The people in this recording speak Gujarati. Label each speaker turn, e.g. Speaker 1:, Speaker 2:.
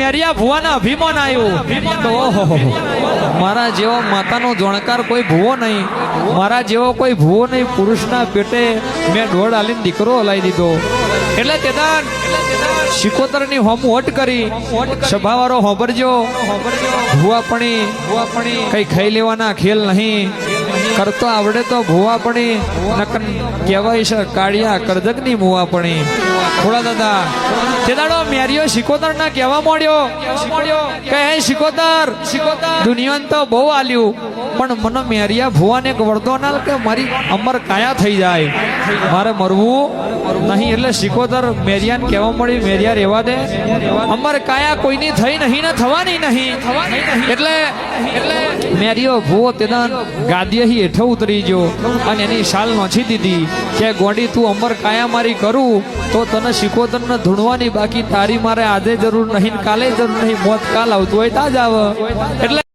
Speaker 1: મેરિયા ભુવાના અભિમાન આવ્યું તો ઓહો મારા જેવો માતાનો જોણકાર કોઈ ભુવો નહીં, મારા જેવો કોઈ ભુવો નહીં. પુરુષના પેટે મેં દોડ આલીને દીકરો હલાવી દીધો. એટલે તેદાન શિકોતરની હોમ હોટ કરી. સભાવાળો હોબરજો, ભુવાપણી કઈ ખાઈ લેવાના ખેલ નહીં કરતો આવડે તો ભુવાપણી નકન કહેવાય છે કાળિયા કરજકની મુવાપણી. થોડા દાદા તે દાડો મેરિયો શિકોતર ના કહેવા માંડ્યો કે હે શિકોતર દુનિયાને તો બહુ આલ્યું પણ મને મેરિયા ભુવાને એક વરદાન આલ કે મારી અમર કાયા થઈ જાય, મારે મરવું નહીં. એટલે શિકોતર મેરિયાને કહેવા મળી મેરિયા રેવા દે, અમર કાયા કોઈની થઈ નહીં ને થવાની નહીં. એટલે મેરિયો ભુવો તેદાન ગાદીએથી હેઠો ઉતરી ગયો અને એની શાલ નોંચી દીધી કે ગોડી તું અમર કાયા મારી કરું તો તને શિકોતરને ધૂણવાની, બાકી તારી મારે આજે જરૂર નહીં કાલે જરૂર નહીં, મોત કાલ આવતું હોય તાજ આવે. એટલે